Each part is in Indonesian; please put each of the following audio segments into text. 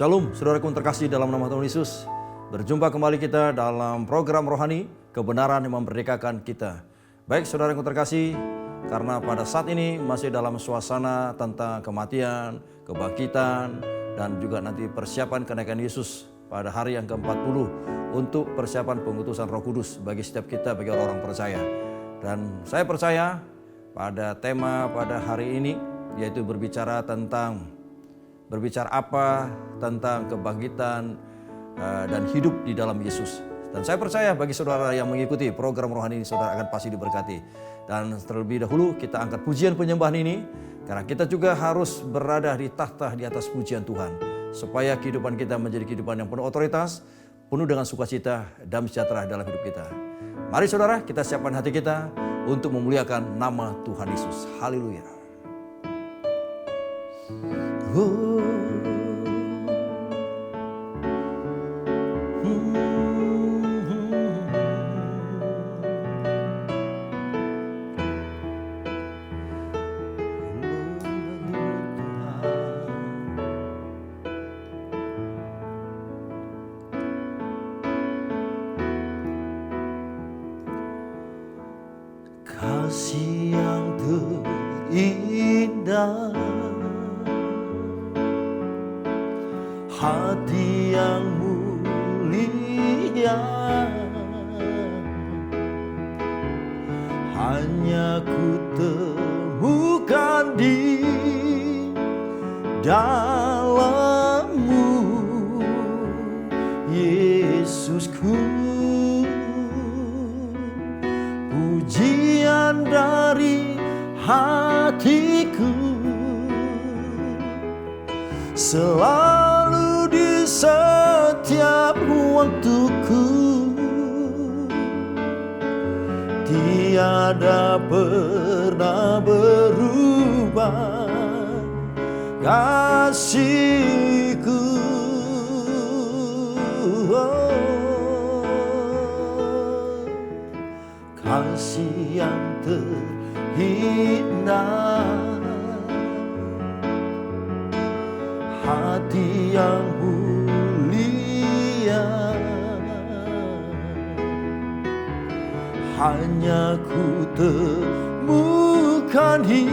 Shalom, saudaraku terkasih dalam nama Tuhan Yesus. Berjumpa kembali kita dalam program rohani, kebenaran yang memerdekakan kita. Baik saudaraku terkasih, karena pada saat ini masih dalam suasana tentang kematian, kebangkitan, dan juga nanti persiapan kenaikan Yesus pada hari yang ke-40 untuk persiapan pengutusan Roh Kudus bagi setiap kita, bagi orang-orang percaya. Dan saya percaya pada tema pada hari ini yaitu berbicara apa tentang kebangkitan dan hidup di dalam Yesus. Dan saya percaya bagi saudara yang mengikuti program rohani ini, saudara akan pasti diberkati. Dan terlebih dahulu kita angkat pujian penyembahan ini, karena kita juga harus berada di takhta di atas pujian Tuhan, supaya kehidupan kita menjadi kehidupan yang penuh otoritas, penuh dengan sukacita dan sejahtera dalam hidup kita. Mari saudara, kita siapkan hati kita untuk memuliakan nama Tuhan Yesus. Haleluya. Kasih yang terindah, hati yang mulia, hanya ku temukan di dalam-Mu, Yesusku. Pujian dari hatiku selalu di setiap waktuku, tiada pernah berubah kasihku. Kasih yang terindah, hati yang mulia, hanya ku temukan di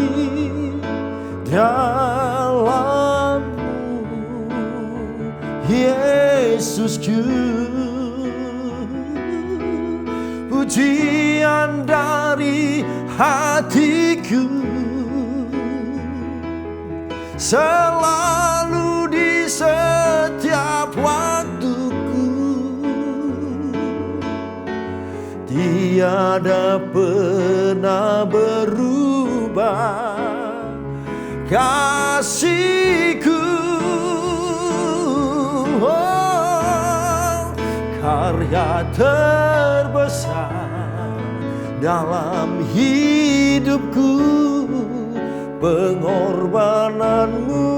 dalam-Mu, Yesusku. Pujian dari hatiku selalu di setiap waktuku, tiada pernah berubah kasihku. Oh, karya terbesar dalam hidupku, pengorbananmu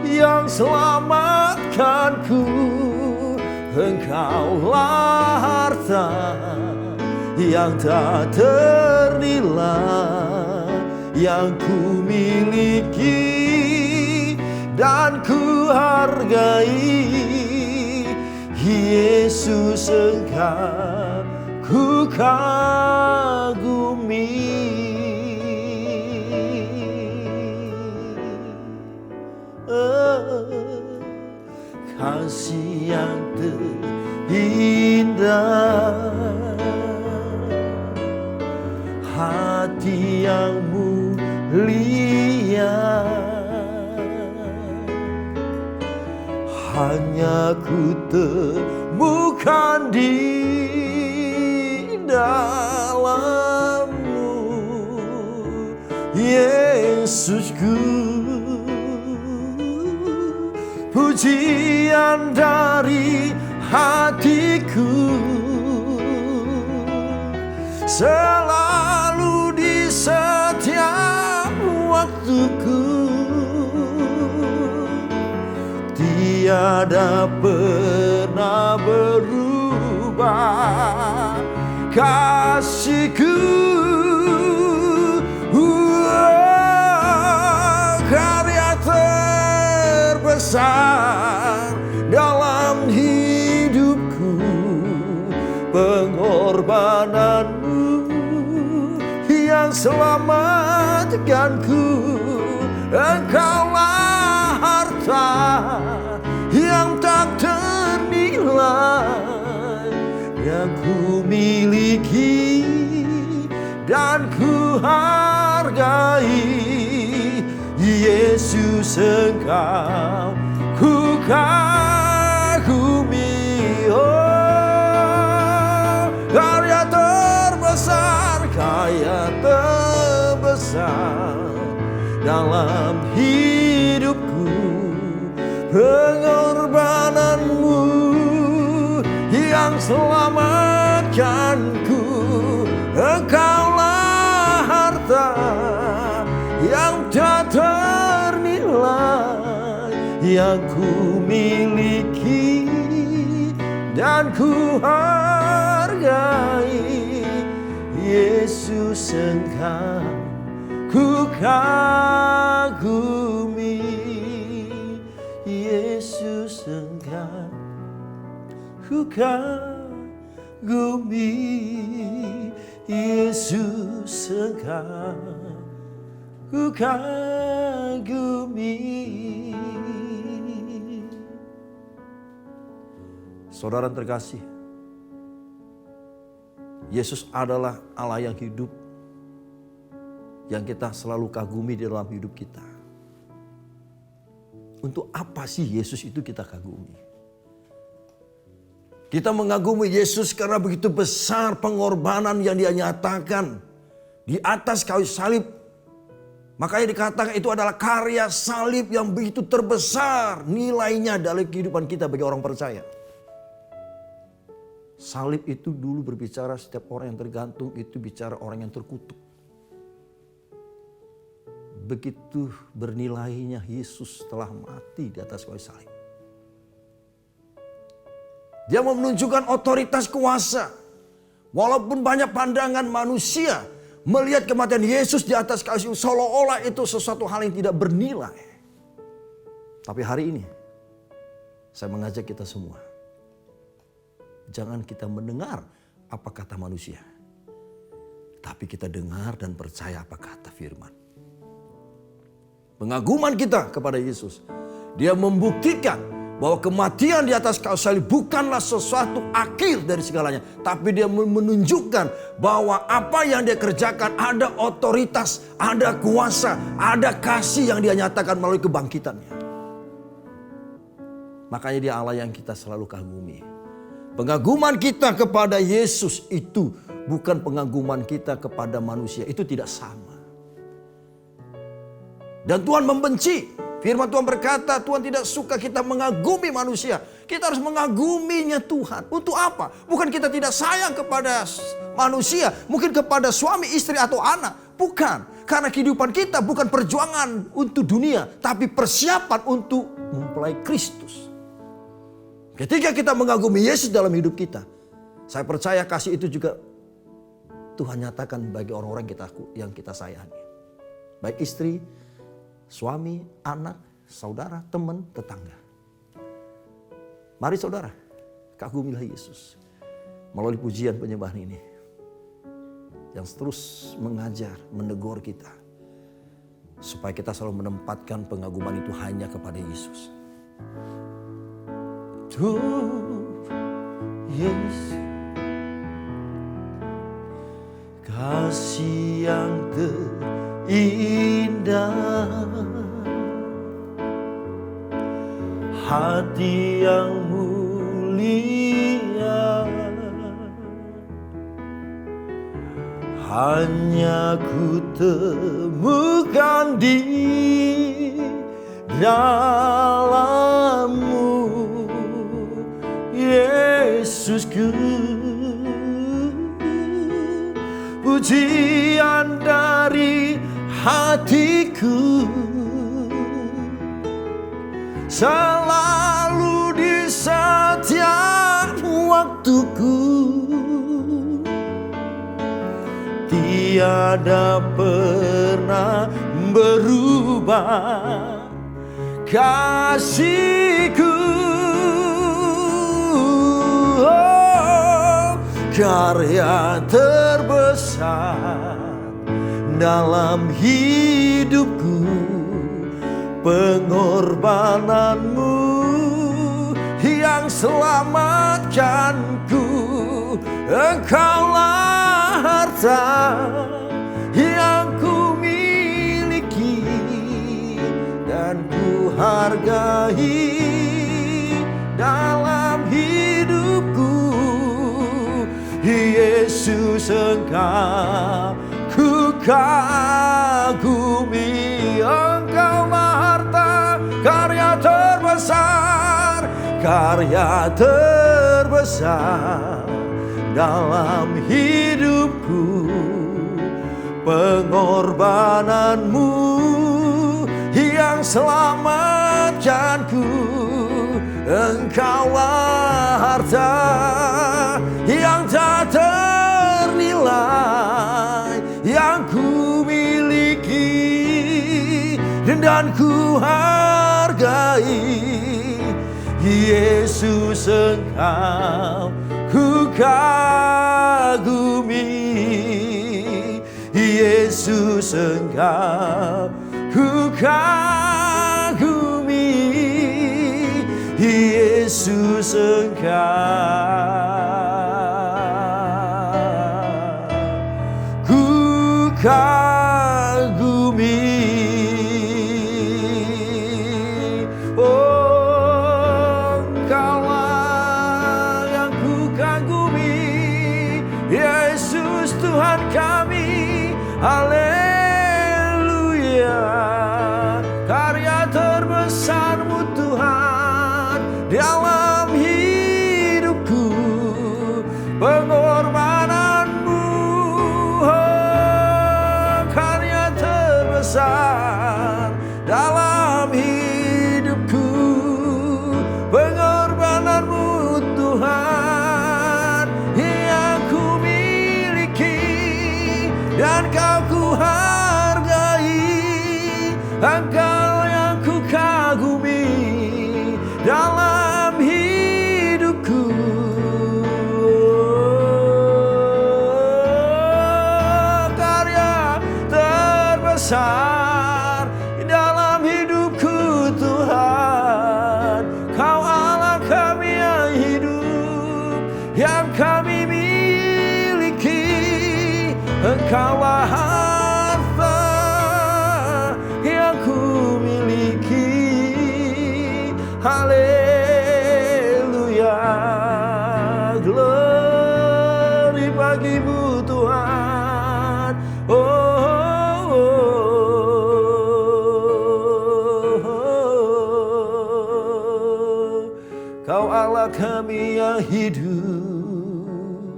yang selamatkanku. Engkaulah harta yang tak ternilai yang ku miliki dan ku hargai. Yesus, Engkau ku kagumi. Kasih yang terindah, hati yang mulia, hanya ku temukan di dalam-Mu, Yesusku. Pujian dari hatiku selalu di setiap waktuku, tiada pernah berubah kasihku. Karya terbesar terbesar dalam hidupku, pengorbananmu yang selamatkanku. Engkaulah harta yang tak ternilai yang ku miliki dan ku hargai. Yesus, Engkau ku kagumi. Oh, karya terbesar dalam hidupku, pengorbananmu yang selamatkanku. Engkaulah harta yang tak ternilai yang ku miliki dan ku hargai. Yesus, Engkau ku kagumi. Yesus, Engkau ku kagumi. Yesus, Engkau ku kagumi. Saudara terkasih, Yesus adalah Allah yang hidup, yang kita selalu kagumi di dalam hidup kita. Untuk apa sih Yesus itu kita kagumi? Kita mengagumi Yesus karena begitu besar pengorbanan yang Dia nyatakan di atas kayu salib. Makanya dikatakan itu adalah karya salib yang begitu terbesar nilainya dalam kehidupan kita bagi orang percaya. Salib itu dulu berbicara setiap orang yang tergantung, itu bicara orang yang terkutuk. Begitu bernilainya Yesus telah mati di atas kayu salib. Dia menunjukkan otoritas kuasa. Walaupun banyak pandangan manusia melihat kematian Yesus di atas kayu salib seolah-olah itu sesuatu hal yang tidak bernilai. Tapi hari ini saya mengajak kita semua, jangan kita mendengar apa kata manusia, tapi kita dengar dan percaya apa kata firman. Pengaguman kita kepada Yesus, Dia membuktikan bahwa kematian di atas kayu salib bukanlah sesuatu akhir dari segalanya, tapi Dia menunjukkan bahwa apa yang Dia kerjakan ada otoritas, ada kuasa, ada kasih yang Dia nyatakan melalui kebangkitannya. Makanya Dia Allah yang kita selalu kagumi. Pengaguman kita kepada Yesus itu bukan pengaguman kita kepada manusia. Itu tidak sama. Dan Tuhan membenci. Firman Tuhan berkata Tuhan tidak suka kita mengagumi manusia. Kita harus mengaguminya Tuhan. Untuk apa? Bukan kita tidak sayang kepada manusia. Mungkin kepada suami, istri atau anak. Bukan. Karena kehidupan kita bukan perjuangan untuk dunia. Tapi persiapan untuk mempelai Kristus. Ketika kita mengagumi Yesus dalam hidup kita, saya percaya kasih itu juga Tuhan nyatakan bagi orang-orang yang kita sayangi. Baik istri, suami, anak, saudara, teman, tetangga. Mari saudara, kagumilah Yesus melalui pujian penyembahan ini. Yang terus mengajar, menegur kita. Supaya kita selalu menempatkan pengaguman itu hanya kepada Yesus. Yesus, kasih yang terindah, hati yang mulia, hanya ku temukan di dalam-Mu, Yesusku. Pujian dari hatiku selalu di setiap waktuku, tiada pernah berubah kasihku, oh, karya terbesar dalam hidupku, pengorbananmu yang selamatkanku. Engkaulah harta yang ku miliki dan ku hargai dalam hidupku. Yesus, Engkau ku kagumi. Engkaulah harta, karya terbesar, karya terbesar dalam hidupku, pengorbananmu yang selamatkanku. Engkaulah harta yang tak ternilai yang ku miliki dan ku hargai. Yesus, Engkau ku kagumi. Yesus, Engkau ku kagumi. Yesus, Engkau ku kagumi. Oh, Engkaulah yang ku kagumi. Yesus, Tuhan kami. Haleluya. Karya terbesar-Mu Tuhan dalam hidupku, pengorbanan-Mu, oh, karya terbesar dalam hidupku, pengorbanan-Mu Tuhan yang ku miliki dan Kau ku hargai. Engkau yang ku kagumi dalam hidupku, karya terbesar dalam hidupku Tuhan. Kau Allah kami yang hidup, yang kami miliki. Engkaulah harta yang ku miliki. Haleluya, glory bagi-Mu Tuhan. Oh, oh, oh, oh. Kau Allah kami yang hidup,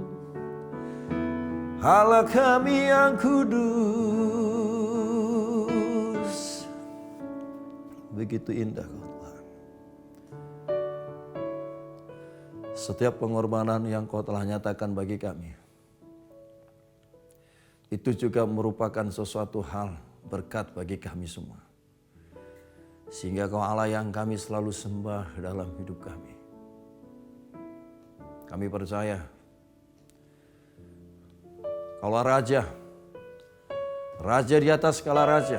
Allah kami yang kudus. Begitu indah Kau Tuhan. Setiap pengorbanan yang Kau telah nyatakan bagi kami, itu juga merupakan sesuatu hal berkat bagi kami semua. Sehingga Kau Allah yang kami selalu sembah dalam hidup kami. Kami percaya Kaulah Raja, Raja di atas segala raja.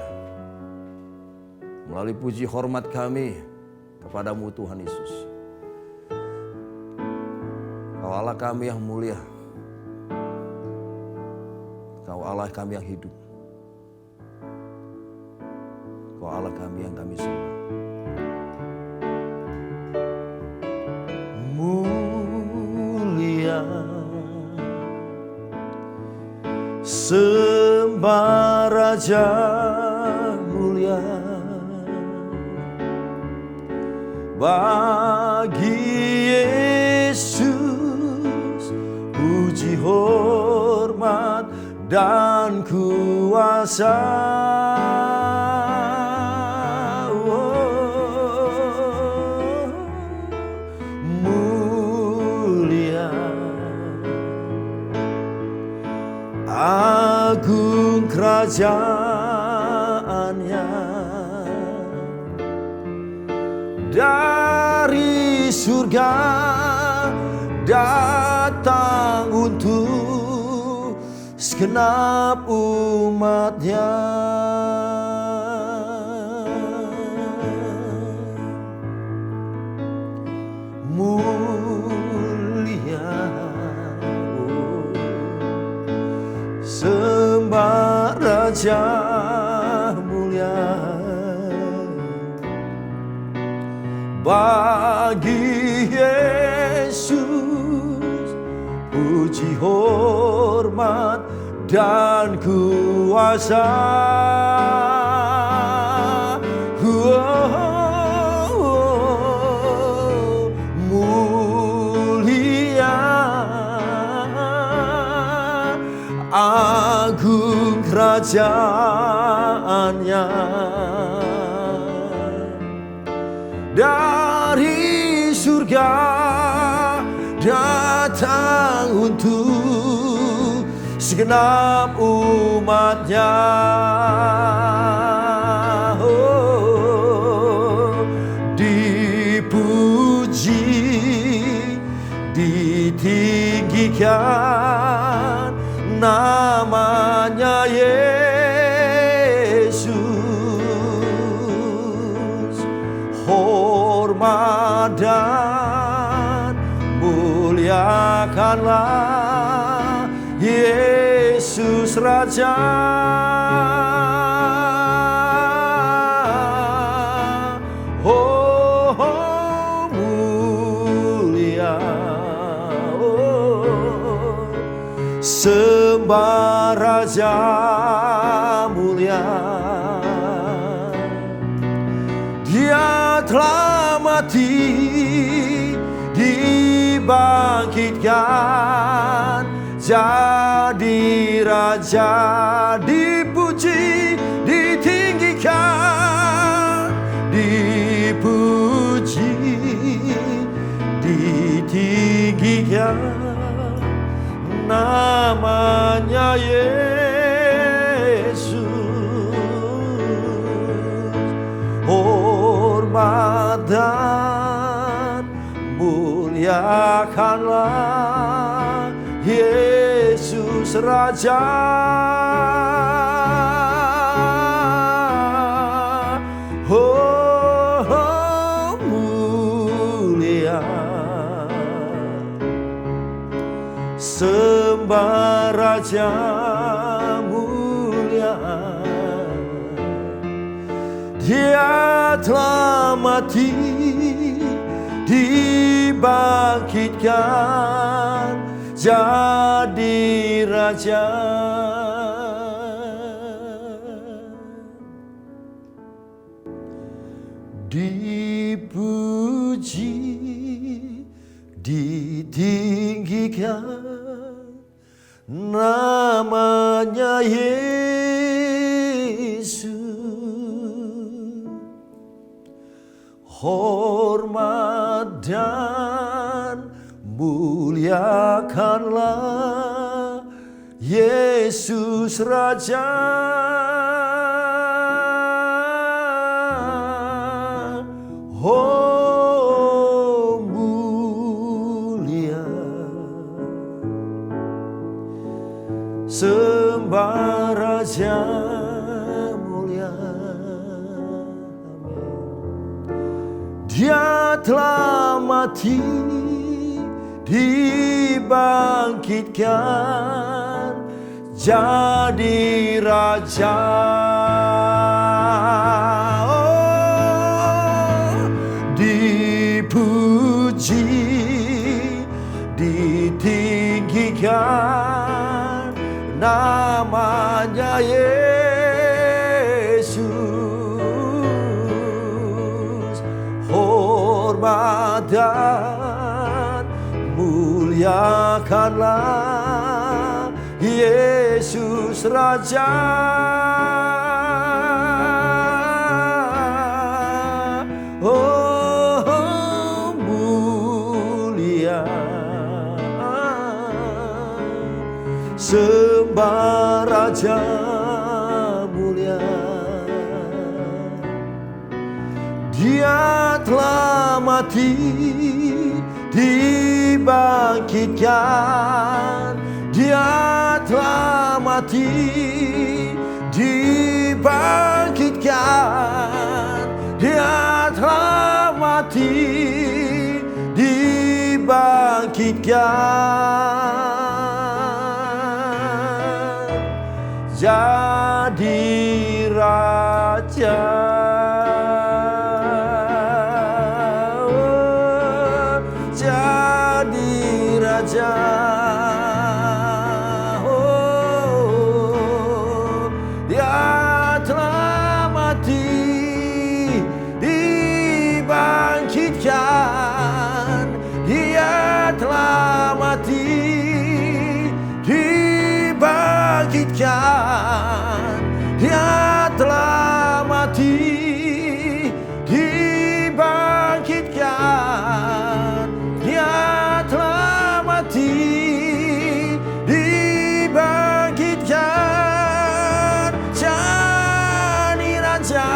Melalui puji hormat kami kepada-Mu Tuhan Yesus. Kau Allah kami yang mulia. Kau Allah kami yang hidup. Kau Allah kami yang kami sembah. Mulia, sembah Raja mulia, bagi Yesus puji hormat dan kuasa. Oh, mulia, agung kerajaannya, surga datang untuk segenap umatnya. Mulia, sembah Raja mulia, bagi Yesus puji, hormat, dan kuasa. Mulia, agung kerajaannya, dari surga datang untuk segenap umatnya. Dipuji, ditinggikan namanya Yesus. Hormat dan muliakanlah Yesus Raja. Oh, mulia, oh, sembah Raja mulia. Dia telah mati, dibangkitkan, jadi Raja, dipuji, ditinggikan, dipuji, ditinggikan namanya Yesus. Hormat dan muliakanlah Yesus Raja. Oh, mulia, sembah Raja mulia. Dia telah mati, dibangkitkan, jadi Raja. Dipuji, ditinggikan namanya Yesus. Hormat dan muliakanlah Yesus Raja. Oh, mulia, sembah Raja mulia. Dia telah mati, dibangkitkan, jadi Raja. Oh, dipuji, ditinggikan namanya Yesus. Hormat dan muliakanlah Yesus Raja. Oh, mulia, sembah Raja mulia. Dia telah mati dibangkitkan, Dia telah mati dibangkitkan, Dia telah mati dibangkitkan, jadi raja. Jadi raja. Dia telah mati dibangkitkan, Dia telah mati dibangkitkan, Dia telah mati dibangkitkan, Dia telah mati dibangkitkan, jadi raja.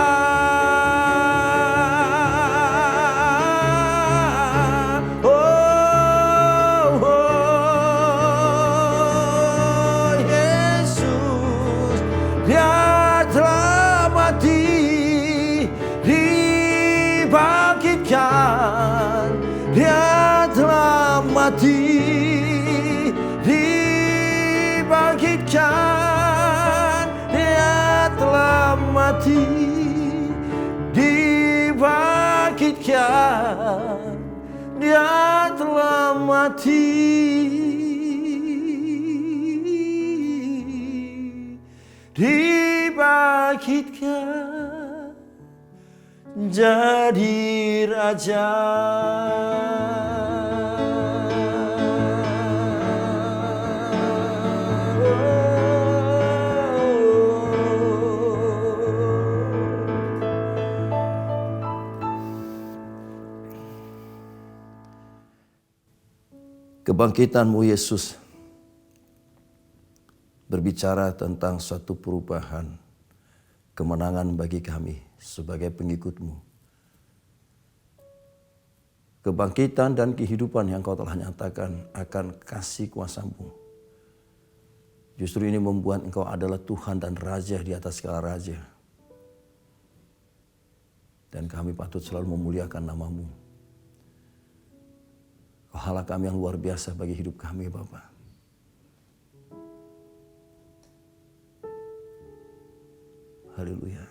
Yesus, Dia telah mati dibangkitkan, Dia telah mati dibangkitkan, Dia telah mati dibangkitkan, Dia telah mati dibangkitkan, jadi raja. Kebangkitan-Mu Yesus berbicara tentang suatu perubahan, kemenangan bagi kami sebagai pengikut-Mu. Kebangkitan dan kehidupan yang Kau telah nyatakan akan kasih kuasa-Mu. Justru ini membuat Engkau adalah Tuhan dan Raja di atas segala raja. Dan kami patut selalu memuliakan nama-Mu. Kau Allah kami yang luar biasa bagi hidup kami, Bapa. Haleluya.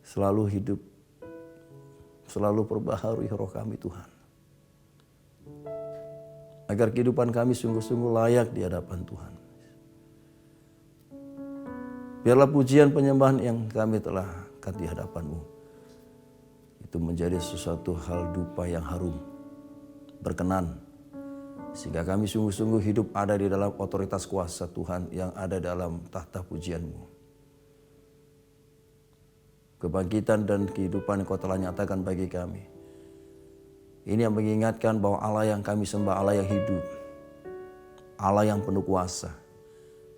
Selalu hidup, selalu perbaharui roh kami, Tuhan. Agar kehidupan kami sungguh-sungguh layak di hadapan Tuhan. Biarlah pujian penyembahan yang kami telah angkat di hadapan-Mu itu menjadi sesuatu hal dupa yang harum, berkenan, sehingga kami sungguh-sungguh hidup ada di dalam otoritas kuasa Tuhan yang ada dalam tahta pujian-Mu. Kebangkitan dan kehidupan yang Kau telah nyatakan bagi kami. Ini yang mengingatkan bahwa Allah yang kami sembah Allah yang hidup, Allah yang penuh kuasa,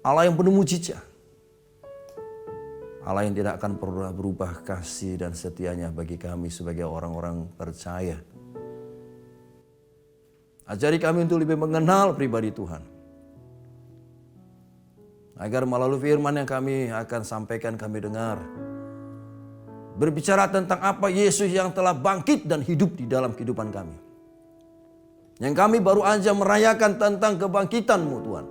Allah yang penuh mujizat, Allah yang tidak akan pernah berubah kasih dan setianya bagi kami sebagai orang-orang percaya. Ajari kami untuk lebih mengenal pribadi Tuhan. Agar melalui firman yang kami akan sampaikan, kami dengar, berbicara tentang apa Yesus yang telah bangkit dan hidup di dalam kehidupan kami. Yang kami baru aja merayakan tentang kebangkitan-Mu, Tuhan.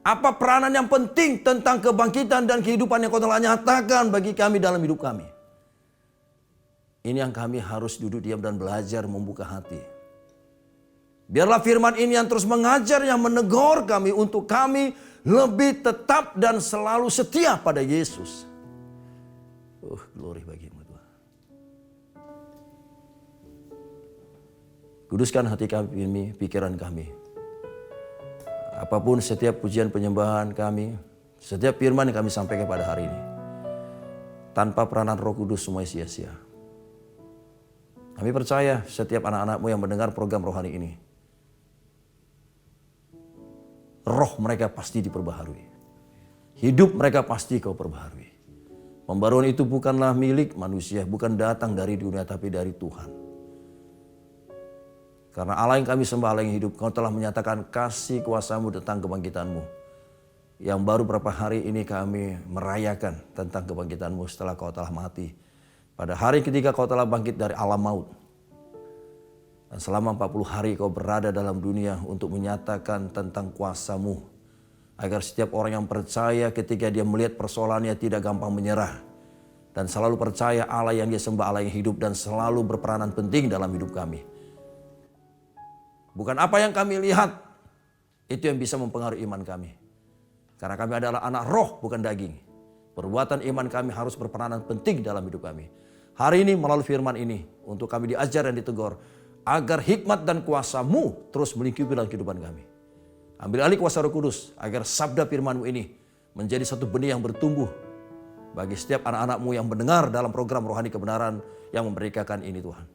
Apa peranan yang penting tentang kebangkitan dan kehidupan yang Kau telah nyatakan bagi kami dalam hidup kami. Ini yang kami harus duduk diam dan belajar membuka hati. Biarlah firman ini yang terus mengajar, yang menegur kami untuk kami lebih tetap dan selalu setia pada Yesus. Glory bagi-Mu, Tuhan. Kuduskan hati kami, pikiran kami. Apapun setiap pujian penyembahan kami, setiap firman yang kami sampaikan pada hari ini, tanpa peranan Roh Kudus semua sia-sia. Kami percaya setiap anak-anak-Mu yang mendengar program rohani ini, roh mereka pasti diperbaharui. Hidup mereka pasti Kau perbaharui. Pembaruan itu bukanlah milik manusia, bukan datang dari dunia tapi dari Tuhan. Karena Allah yang kami sembah, Allah yang hidup, Kau telah menyatakan kasih kuasa-Mu tentang kebangkitan-Mu. Yang baru beberapa hari ini kami merayakan tentang kebangkitan-Mu setelah Kau telah mati. Pada hari ketiga Kau telah bangkit dari alam maut. Dan selama 40 hari Kau berada dalam dunia untuk menyatakan tentang kuasa-Mu. Agar setiap orang yang percaya ketika dia melihat persoalannya tidak gampang menyerah. Dan selalu percaya Allah yang dia sembah, Allah yang hidup dan selalu berperanan penting dalam hidup kami. Bukan apa yang kami lihat, itu yang bisa mempengaruhi iman kami. Karena kami adalah anak roh bukan daging. Perbuatan iman kami harus berperanan penting dalam hidup kami. Hari ini melalui firman ini untuk kami diajar dan ditegur. Agar hikmat dan kuasa-Mu terus melingkupi dalam kehidupan kami. Ambil alih kuasa Roh Kudus agar sabda firman-Mu ini menjadi satu benih yang bertumbuh bagi setiap anak-anak-Mu yang mendengar dalam program rohani kebenaran yang memerdekakan ini Tuhan.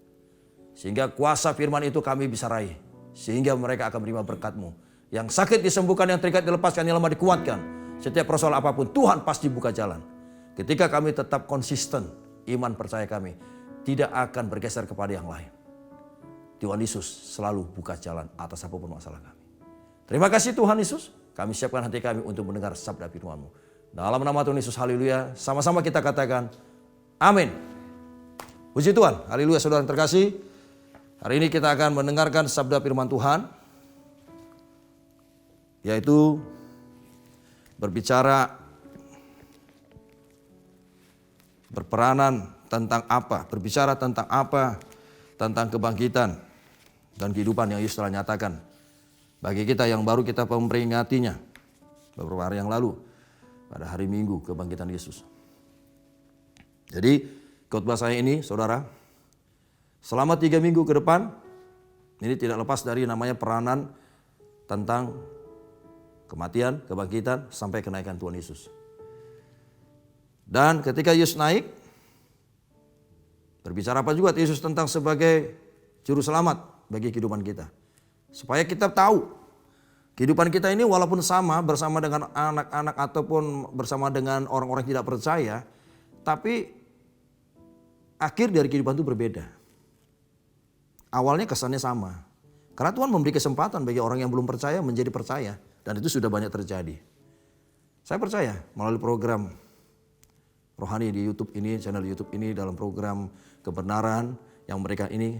Sehingga kuasa firman itu kami bisa raih. Sehingga mereka akan menerima berkat-Mu. Yang sakit disembuhkan, yang terikat dilepaskan, yang lemah dikuatkan. Setiap persoalan apapun Tuhan pasti buka jalan. Ketika kami tetap konsisten, iman percaya kami tidak akan bergeser kepada yang lain. Tuhan Yesus selalu buka jalan atas apapun masalah kami. Terima kasih Tuhan Yesus, kami siapkan hati kami untuk mendengar sabda firman-Mu. Dalam nama Tuhan Yesus, haleluya. Sama-sama kita katakan, amin. Puji Tuhan, haleluya saudara yang terkasih. Hari ini kita akan mendengarkan sabda firman Tuhan. Yaitu berbicara berperanan tentang apa, berbicara tentang apa, tentang kebangkitan dan kehidupan yang Yesus telah nyatakan. Bagi kita yang baru kita memperingatinya beberapa hari yang lalu pada hari Minggu kebangkitan Yesus. Jadi khotbah saya ini saudara, selama 3 minggu ke depan ini tidak lepas dari namanya peranan tentang kematian, kebangkitan sampai kenaikan Tuhan Yesus. Dan ketika Yesus naik, berbicara apa juga Yesus tentang sebagai juru selamat bagi kehidupan kita. Supaya kita tahu kehidupan kita ini walaupun sama bersama dengan anak-anak ataupun bersama dengan orang-orang yang tidak percaya, tapi akhir dari kehidupan itu berbeda. Awalnya kesannya sama. Karena Tuhan memberi kesempatan bagi orang yang belum percaya menjadi percaya. Dan itu sudah banyak terjadi. Saya percaya melalui program rohani di YouTube ini, channel YouTube ini, dalam program kebenaran yang mereka ini,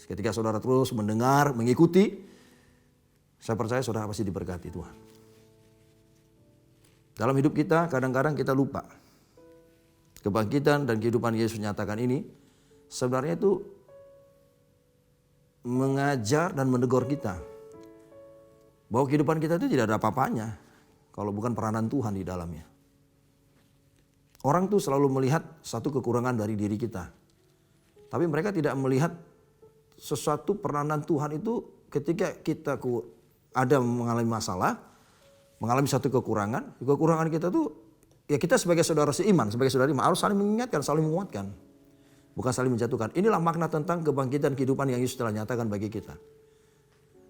ketika saudara terus mendengar, mengikuti, saya percaya saudara pasti diberkati Tuhan. Dalam hidup kita kadang-kadang kita lupa. Kebangkitan dan kehidupan Yesus nyatakan ini sebenarnya itu mengajar dan menegur kita. Bahwa kehidupan kita itu tidak ada apa-apanya kalau bukan peranan Tuhan di dalamnya. Orang tuh selalu melihat satu kekurangan dari diri kita. Tapi mereka tidak melihat sesuatu peranan Tuhan itu ketika kita ada mengalami masalah, mengalami satu kekurangan. Kekurangan kita tuh ya kita sebagai saudara seiman, sebagai saudari harus saling mengingatkan, saling menguatkan. Bukan saling menjatuhkan. Inilah makna tentang kebangkitan kehidupan yang Yesus telah nyatakan bagi kita.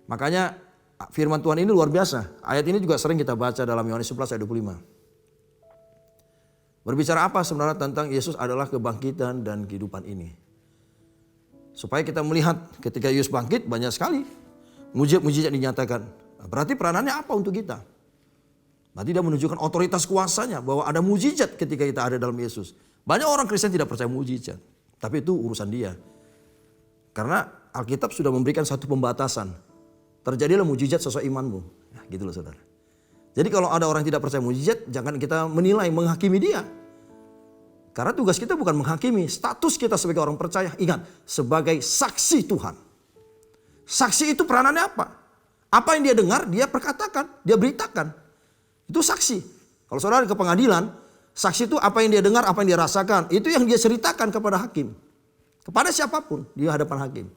Makanya firman Tuhan ini luar biasa. Ayat ini juga sering kita baca dalam Yohanes 11 ayat 25. Berbicara apa sebenarnya tentang Yesus adalah kebangkitan dan kehidupan ini. Supaya kita melihat ketika Yesus bangkit banyak sekali mujizat-mujizat dinyatakan. Berarti peranannya apa untuk kita? Berarti dia menunjukkan otoritas kuasanya bahwa ada mujizat ketika kita ada dalam Yesus. Banyak orang Kristen tidak percaya mujizat. Tapi itu urusan dia. Karena Alkitab sudah memberikan satu pembatasan. Terjadilah mujizat sesuai imanmu. Nah, gitu loh saudara. Jadi kalau ada orang yang tidak percaya mujizat, jangan kita menilai, menghakimi dia. Karena tugas kita bukan menghakimi. Status kita sebagai orang percaya, ingat, sebagai saksi Tuhan. Saksi itu peranannya apa? Apa yang dia dengar, dia perkatakan, dia beritakan. Itu saksi. Kalau saudara ke pengadilan, saksi itu apa yang dia dengar, apa yang dia rasakan. Itu yang dia ceritakan kepada hakim. Kepada siapapun di hadapan hakim.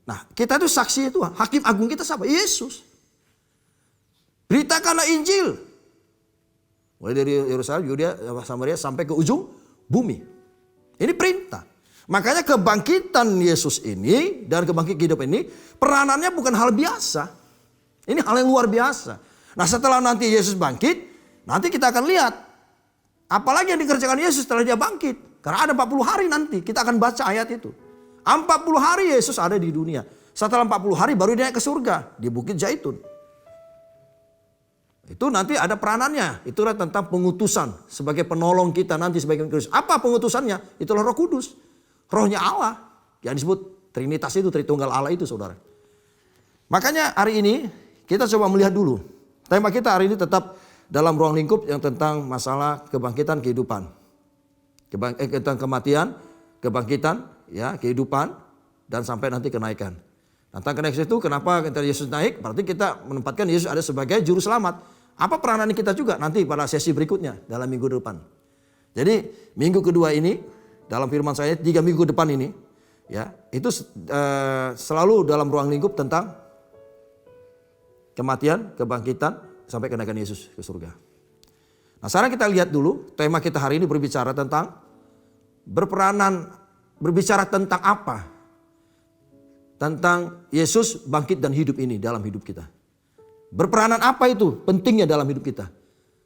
Nah, kita itu saksi itu. Hakim agung kita siapa? Yesus. Beritakanlah Injil. Mulai dari Yerusalem, Yudea, Samaria sampai ke ujung bumi. Ini perintah. Makanya kebangkitan Yesus ini dan kebangkitan kehidupan ini peranannya bukan hal biasa. Ini hal yang luar biasa. Nah, setelah nanti Yesus bangkit, nanti kita akan lihat Apalagi yang dikerjakan Yesus setelah dia bangkit. Karena ada 40 hari nanti. Kita akan baca ayat itu. 40 hari Yesus ada di dunia. Setelah 40 hari baru dia naik ke surga. Di Bukit Zaitun. Itu nanti ada peranannya. Itulah tentang pengutusan. Sebagai penolong kita nanti sebagai Kristus. Apa pengutusannya? Itulah Roh Kudus. Rohnya Allah. Yang disebut Trinitas itu, Tritunggal Allah itu saudara. Makanya hari ini kita coba melihat dulu. Tema kita hari ini tetap dalam ruang lingkup yang tentang masalah kebangkitan kehidupan. Tentang kematian, kebangkitan, ya, kehidupan, dan sampai nanti kenaikan. Tentang kenaikan itu kenapa Yesus naik? Berarti kita menempatkan Yesus ada sebagai juru selamat. Apa peranan kita juga nanti pada sesi berikutnya dalam minggu depan. Jadi minggu kedua ini dalam firman saya 3 minggu depan ini, ya, itu selalu dalam ruang lingkup tentang kematian, kebangkitan, sampai kenaikan Yesus ke surga. Nah sekarang kita lihat dulu tema kita hari ini berbicara tentang berbicara tentang apa? Tentang Yesus bangkit dan hidup ini dalam hidup kita. Berperanan apa itu pentingnya dalam hidup kita?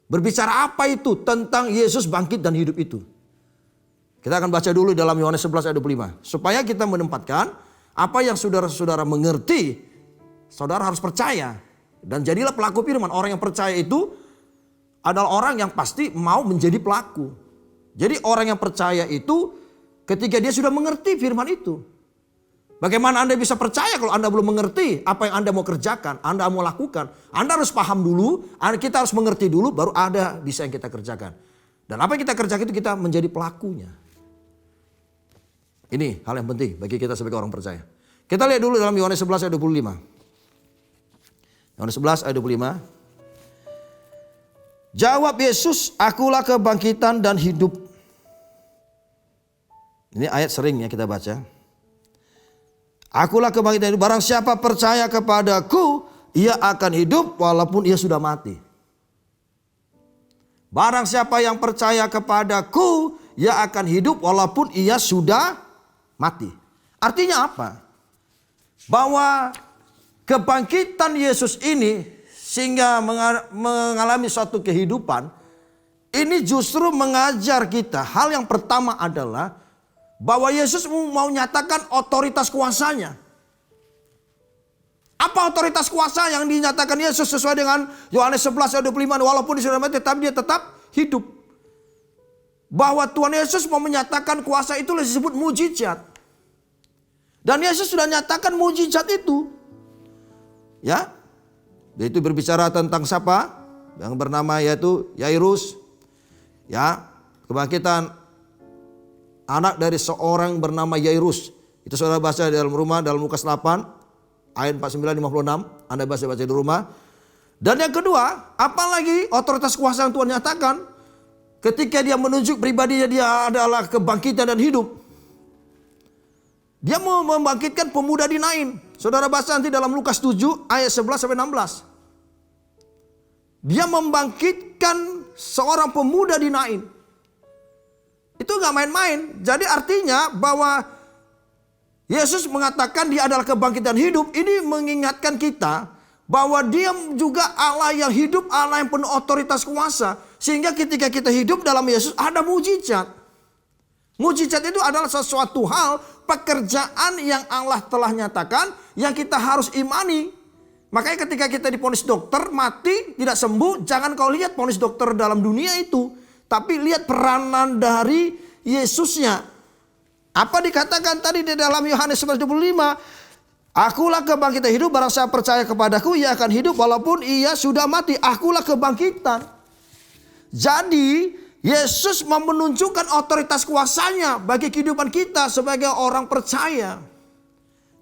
Berbicara apa itu tentang Yesus bangkit dan hidup itu? Kita akan baca dulu dalam Yohanes 11 ayat 25. Supaya kita menempatkan apa yang saudara-saudara mengerti, saudara harus percaya. Dan jadilah pelaku firman. Orang yang percaya itu adalah orang yang pasti mau menjadi pelaku. Jadi orang yang percaya itu ketika dia sudah mengerti firman itu. Bagaimana Anda bisa percaya kalau Anda belum mengerti apa yang Anda mau kerjakan, Anda mau lakukan. Anda harus paham dulu, kita harus mengerti dulu, baru ada bisa yang kita kerjakan. Dan apa yang kita kerjakan itu kita menjadi pelakunya. Ini hal yang penting bagi kita sebagai orang percaya. Kita lihat dulu dalam Yohanes 11 ayat 25. Yohanes 11 ayat 25. Jawab Yesus, akulah kebangkitan dan hidup. Ini ayat sering ya kita baca. Akulah kebangkitan dan hidup. Barang siapa percaya kepadaku, ia akan hidup walaupun ia sudah mati. Barang siapa yang percaya kepadaku, ia akan hidup walaupun ia sudah mati. Artinya apa? Bahwa kebangkitan Yesus ini sehingga mengalami suatu kehidupan ini justru mengajar kita. Hal yang pertama adalah bahwa Yesus mau nyatakan otoritas kuasanya. Apa otoritas kuasa yang dinyatakan Yesus sesuai dengan Yohanes 11 ayat 25, walaupun dia sudah mati tapi dia tetap hidup. Bahwa Tuhan Yesus mau menyatakan kuasa itu disebut mujizat. Dan Yesus sudah nyatakan mujizat itu. Ya, itu berbicara tentang siapa? Yang bernama yaitu Yairus. Ya, kebangkitan anak dari seorang bernama Yairus. Itu saudara baca di dalam rumah dalam Lukas 8 ayat 49-56. Anda baca di rumah. Dan yang kedua, apalagi otoritas kuasa yang Tuhan nyatakan ketika dia menunjuk pribadinya dia adalah kebangkitan dan hidup. Dia mau membangkitkan pemuda di Nain. Saudara baca nanti dalam Lukas 7 ayat 11-16. Dia membangkitkan seorang pemuda di Nain. Itu gak main-main. Jadi artinya bahwa Yesus mengatakan dia adalah kebangkitan hidup. Ini mengingatkan kita bahwa dia juga Allah yang hidup, Allah yang penuh otoritas kuasa. Sehingga ketika kita hidup dalam Yesus ada mujizat. Mujizat itu adalah sesuatu hal, pekerjaan yang Allah telah nyatakan, yang kita harus imani. Makanya ketika kita divonis dokter, mati, tidak sembuh, jangan kau lihat vonis dokter dalam dunia itu. Tapi lihat peranan dari Yesusnya. Apa dikatakan tadi di dalam Yohanes 11:25? Akulah kebangkitan hidup, barang siapa percaya kepadaku, ia akan hidup walaupun ia sudah mati. Akulah kebangkitan. Jadi Yesus menunjukkan otoritas kuasanya bagi kehidupan kita sebagai orang percaya.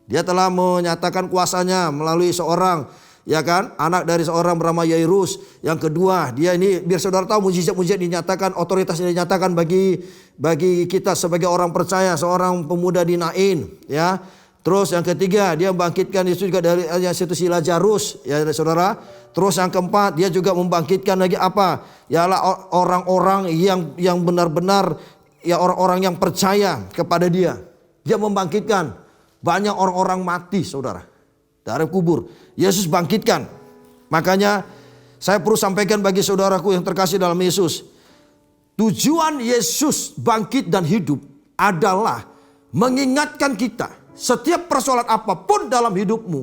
Dia telah menyatakan kuasanya melalui seorang, ya kan, anak dari seorang bernama Yairus. Yang kedua, dia ini biar saudara tahu mujizat-mujizat dinyatakan, otoritas yang dinyatakan bagi kita sebagai orang percaya, seorang pemuda di Nain, ya. Terus yang ketiga, dia membangkitkan Yesus juga dari yang institusi Lazarus, ya saudara. Terus yang keempat, dia juga membangkitkan lagi apa? Ialah orang-orang yang benar-benar, ya orang-orang yang percaya kepada dia. Dia membangkitkan banyak orang-orang mati, saudara, dari kubur. Yesus bangkitkan. Makanya saya perlu sampaikan bagi saudaraku yang terkasih dalam Yesus. Tujuan Yesus bangkit dan hidup adalah mengingatkan kita setiap persoalan apapun dalam hidupmu.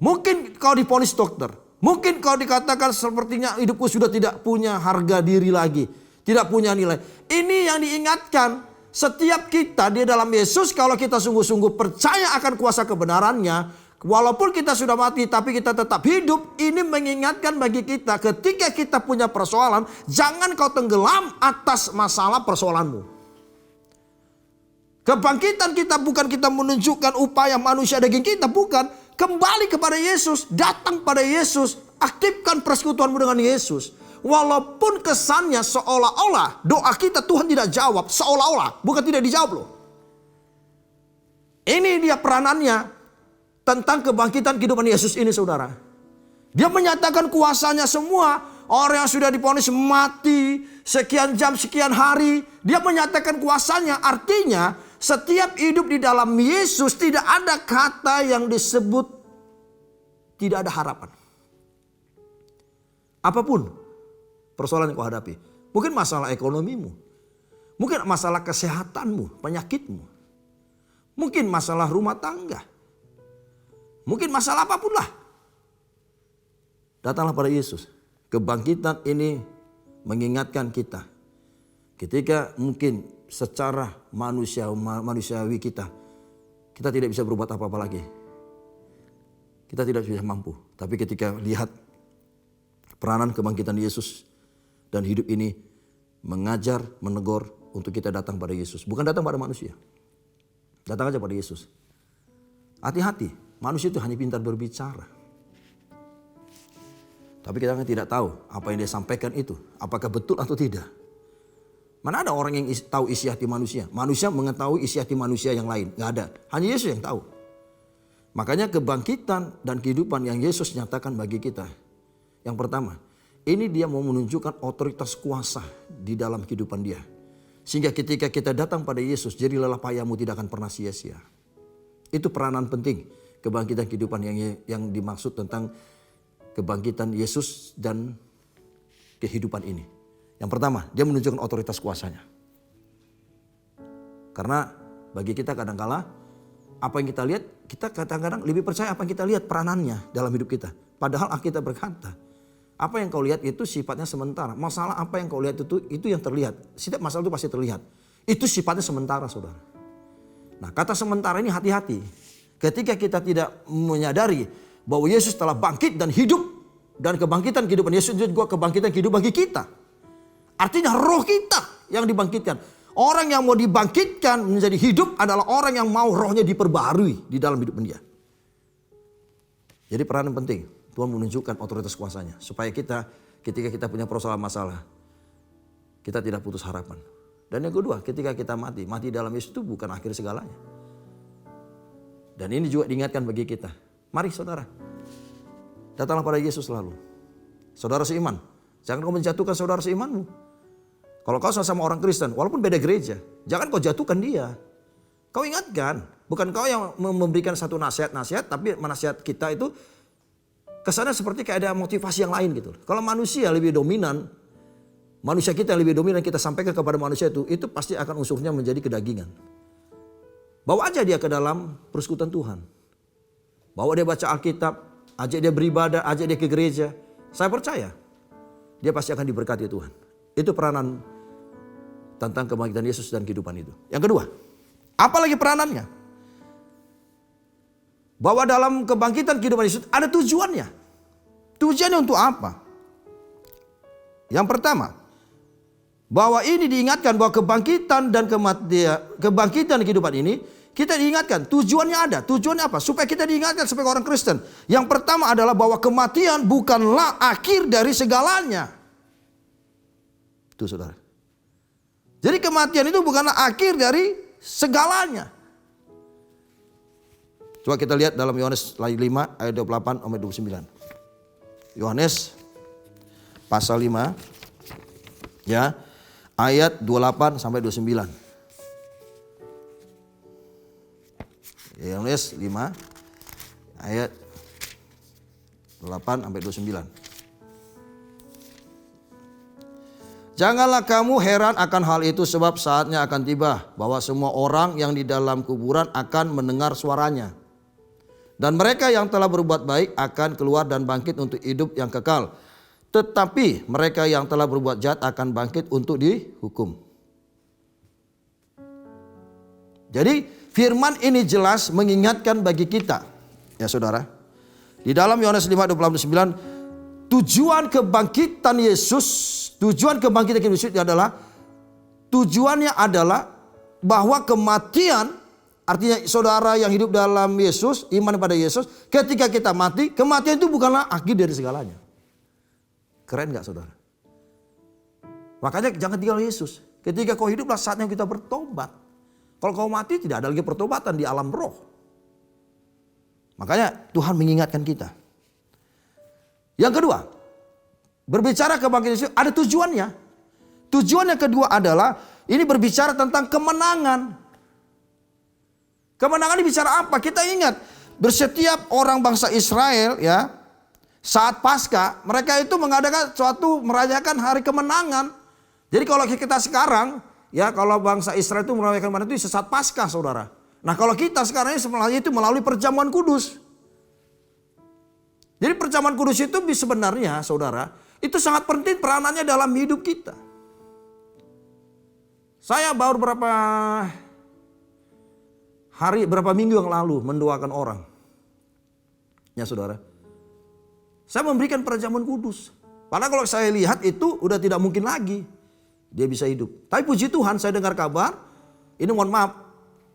Mungkin kau divonis dokter, mungkin kau dikatakan sepertinya hidupku sudah tidak punya harga diri lagi, tidak punya nilai. Ini yang diingatkan setiap kita di dalam Yesus, kalau kita sungguh-sungguh percaya akan kuasa kebenarannya, walaupun kita sudah mati tapi kita tetap hidup. Ini mengingatkan bagi kita ketika kita punya persoalan, jangan kau tenggelam atas masalah persoalanmu. Kebangkitan kita bukan kita menunjukkan upaya manusia daging kita, bukan. Kembali kepada Yesus, datang pada Yesus, aktifkan persekutuanmu dengan Yesus. Walaupun kesannya seolah-olah doa kita Tuhan tidak jawab, seolah-olah, bukan tidak dijawab loh. Ini dia peranannya tentang kebangkitan kehidupan Yesus ini, saudara. Dia menyatakan kuasanya semua. Orang yang sudah divonis mati sekian jam, sekian hari, dia menyatakan kuasanya. Artinya setiap hidup di dalam Yesus tidak ada kata yang disebut tidak ada harapan. Apapun persoalan yang kau hadapi. Mungkin masalah ekonomimu. Mungkin masalah kesehatanmu, penyakitmu. Mungkin masalah rumah tangga. Mungkin masalah apapun lah. Datanglah pada Yesus. Kebangkitan ini mengingatkan kita. Ketika mungkin secara manusiawi kita tidak bisa berbuat apa-apa lagi. Kita tidak bisa mampu. Tapi ketika lihat peranan kebangkitan Yesus dan hidup ini mengajar, menegur untuk kita datang pada Yesus. Bukan datang pada manusia. Datang aja pada Yesus. Hati-hati, manusia itu hanya pintar berbicara. Tapi kita tidak tahu apa yang dia sampaikan itu, apakah betul atau tidak. Mana ada orang yang tahu isi hati manusia? Manusia mengetahui isi hati manusia yang lain. Gak ada, hanya Yesus yang tahu. Makanya kebangkitan dan kehidupan yang Yesus nyatakan bagi kita. Yang pertama, ini dia mau menunjukkan otoritas kuasa di dalam kehidupan dia. Sehingga ketika kita datang pada Yesus, jadi lelah payahmu tidak akan pernah sia-sia. Itu peranan penting kebangkitan kehidupan yang dimaksud tentang kebangkitan Yesus dan kehidupan ini. Yang pertama, dia menunjukkan otoritas kuasanya. Karena bagi kita kadang-kala apa yang kita lihat, kita kadang-kadang lebih percaya apa yang kita lihat peranannya dalam hidup kita. Padahal Alkitab berkata, apa yang kau lihat itu sifatnya sementara. Masalah apa yang kau lihat itu yang terlihat. Setiap masalah itu pasti terlihat. Itu sifatnya sementara, saudara. Nah, kata sementara ini hati-hati. Ketika kita tidak menyadari bahwa Yesus telah bangkit dan hidup. Dan kebangkitan kehidupan Yesus juga kebangkitan kehidupan bagi kita. Artinya roh kita yang dibangkitkan. Orang yang mau dibangkitkan menjadi hidup adalah orang yang mau rohnya diperbarui di dalam hidup dia. Jadi peranan penting. Tuhan menunjukkan otoritas kuasanya. Supaya kita ketika kita punya persoalan masalah, kita tidak putus harapan. Dan yang kedua, ketika kita mati dalam Yesus itu bukan akhir segalanya. Dan ini juga diingatkan bagi kita. Mari saudara, datanglah pada Yesus selalu. Saudara seiman, jangan kau menjatuhkan saudara seimanmu. Kalau kau sama orang Kristen, walaupun beda gereja, jangan kau jatuhkan dia. Kau ingatkan, bukan kau yang memberikan satu nasihat-nasihat, tapi nasihat kita itu kesannya seperti kayak ada motivasi yang lain gitu. Kalau manusia lebih dominan, manusia kita yang lebih dominan kita sampaikan kepada manusia itu pasti akan unsurnya menjadi kedagingan. Bawa aja dia ke dalam persekutuan Tuhan. Bawa dia baca Alkitab, ajak dia beribadah, ajak dia ke gereja. Saya percaya dia pasti akan diberkati Tuhan. Itu peranan tentang kebangkitan Yesus dan kehidupan itu. Yang kedua, apalagi peranannya? Bahwa dalam kebangkitan kehidupan Yesus ada tujuannya. Tujuannya untuk apa? Yang pertama, bahwa ini diingatkan bahwa kebangkitan dan kebangkitan kehidupan ini kita diingatkan tujuannya ada. Tujuannya apa? Supaya kita diingatkan sebagai orang Kristen. Yang pertama adalah bahwa kematian bukanlah akhir dari segalanya. Itu saudara. Jadi kematian itu bukanlah akhir dari segalanya. Coba kita lihat dalam Yohanes 5 ayat 28 sampai 29. Yohanes pasal 5 ya, ayat 28 sampai 29. Yohanes 5 ayat 8 sampai 29. Janganlah kamu heran akan hal itu, sebab saatnya akan tiba bahwa semua orang yang di dalam kuburan akan mendengar suaranya. Dan mereka yang telah berbuat baik akan keluar dan bangkit untuk hidup yang kekal. Tetapi mereka yang telah berbuat jahat akan bangkit untuk dihukum. Jadi firman ini jelas mengingatkan bagi kita, ya saudara. Di dalam Yohanes 5:29, tujuan kebangkitan Yesus adalah tujuannya adalah bahwa kematian, artinya saudara yang hidup dalam Yesus, iman pada Yesus, ketika kita mati, kematian itu bukanlah akhir dari segalanya. Keren gak saudara? Makanya jangan tinggal Yesus. Ketika kau hiduplah saatnya kita bertobat. Kalau kau mati tidak ada lagi pertobatan di alam roh. Makanya Tuhan mengingatkan kita. Yang kedua, berbicara kebangkitan Yesus ada tujuannya. Tujuan yang kedua adalah ini berbicara tentang kemenangan. Kemenangan ini bicara apa? Kita ingat, setiap orang bangsa Israel ya, saat Paskah mereka itu mengadakan merayakan hari kemenangan. Jadi kalau kita sekarang ya, kalau bangsa Israel itu merayakan kemenangan itu saat Paskah, saudara. Nah, kalau kita sekarang itu melalui perjamuan kudus. Jadi perjamuan kudus itu sebenarnya, saudara, itu sangat penting peranannya dalam hidup kita. Saya baru berapa minggu yang lalu mendoakan orang. Ya saudara. Saya memberikan perjamuan kudus. Padahal kalau saya lihat itu udah tidak mungkin lagi dia bisa hidup. Tapi puji Tuhan saya dengar kabar, ini mohon maaf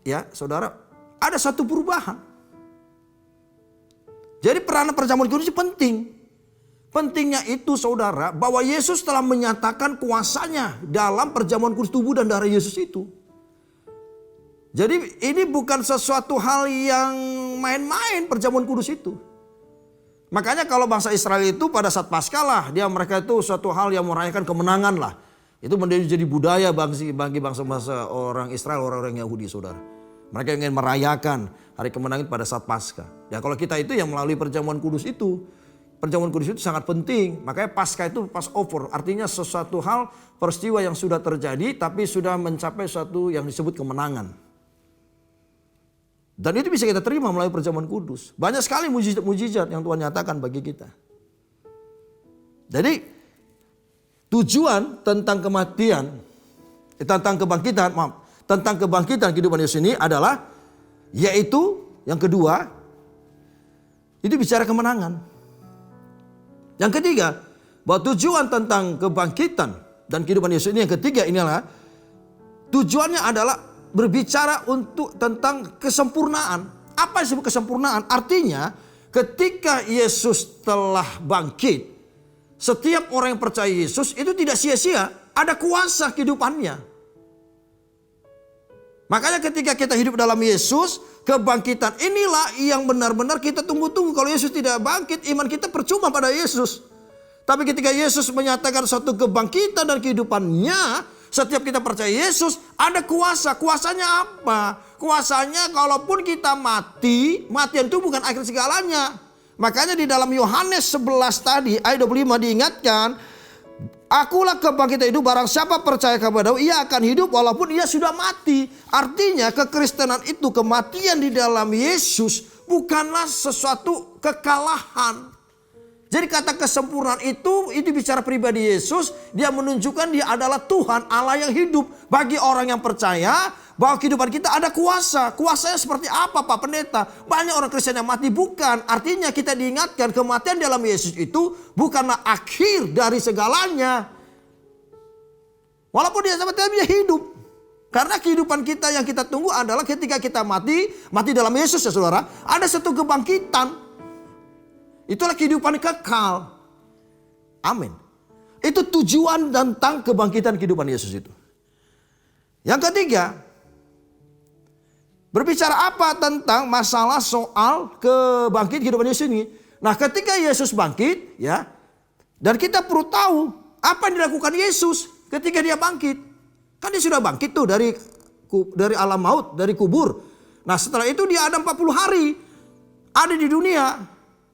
ya saudara, ada satu perubahan. Jadi peranan perjamuan kudus itu penting. Pentingnya itu saudara, bahwa Yesus telah menyatakan kuasanya dalam perjamuan kudus tubuh dan darah Yesus itu. Jadi ini bukan sesuatu hal yang main-main perjamuan kudus itu. Makanya kalau bangsa Israel itu pada saat Paskah lah, mereka itu suatu hal yang merayakan kemenangan lah. Itu menjadi budaya bagi bangsa-bangsa orang Israel, orang-orang Yahudi saudara. Mereka ingin merayakan hari kemenangan pada saat Paskah. Ya kalau kita itu yang melalui perjamuan kudus itu. Perjamuan kudus itu sangat penting. Makanya Paskah itu Passover. Artinya sesuatu hal peristiwa yang sudah terjadi tapi sudah mencapai suatu yang disebut kemenangan. Dan itu bisa kita terima melalui perjamuan kudus. Banyak sekali mujizat-mujizat yang Tuhan nyatakan bagi kita. Jadi tujuan tentang tentang kebangkitan kehidupan Yesus ini adalah, yaitu yang kedua, itu bicara kemenangan. Yang ketiga, bahwa tujuan tentang kebangkitan dan kehidupan Yesus ini yang ketiga inilah, tujuannya adalah berbicara tentang kesempurnaan. Apa yang disebut kesempurnaan? Artinya ketika Yesus telah bangkit, setiap orang yang percaya Yesus itu tidak sia-sia, ada kuasa kehidupannya. Makanya ketika kita hidup dalam Yesus, kebangkitan inilah yang benar-benar kita tunggu-tunggu. Kalau Yesus tidak bangkit, iman kita percuma pada Yesus. Tapi ketika Yesus menyatakan suatu kebangkitan dan kehidupannya, setiap kita percaya Yesus, ada kuasa. Kuasanya apa? Kuasanya kalaupun kita mati, matian itu bukan akhir segalanya. Makanya di dalam Yohanes 11 tadi, ayat 25 diingatkan, akulah kebangkitan hidup, barang siapa percaya kepada-Ku, ia akan hidup walaupun ia sudah mati. Artinya kekristenan itu, kematian di dalam Yesus bukanlah sesuatu kekalahan. Jadi kata kesempurnaan itu bicara pribadi Yesus. Dia menunjukkan dia adalah Tuhan Allah yang hidup. Bagi orang yang percaya bahwa kehidupan kita ada kuasa. Kuasanya seperti apa Pak Pendeta? Banyak orang Kristen yang mati. Bukan. Artinya kita diingatkan kematian dalam Yesus itu bukanlah akhir dari segalanya. Walaupun dia sama dia hidup. Karena kehidupan kita yang kita tunggu adalah ketika kita mati dalam Yesus ya saudara. Ada satu kebangkitan. Itulah kehidupan kekal. Amin. Itu tujuan tentang kebangkitan kehidupan Yesus itu. Yang ketiga, berbicara apa tentang masalah soal kebangkitan kehidupan Yesus ini. Nah ketika Yesus bangkit ya, dan kita perlu tahu apa yang dilakukan Yesus ketika dia bangkit. Kan dia sudah bangkit tuh dari alam maut, dari kubur. Nah setelah itu dia ada 40 hari ada di dunia.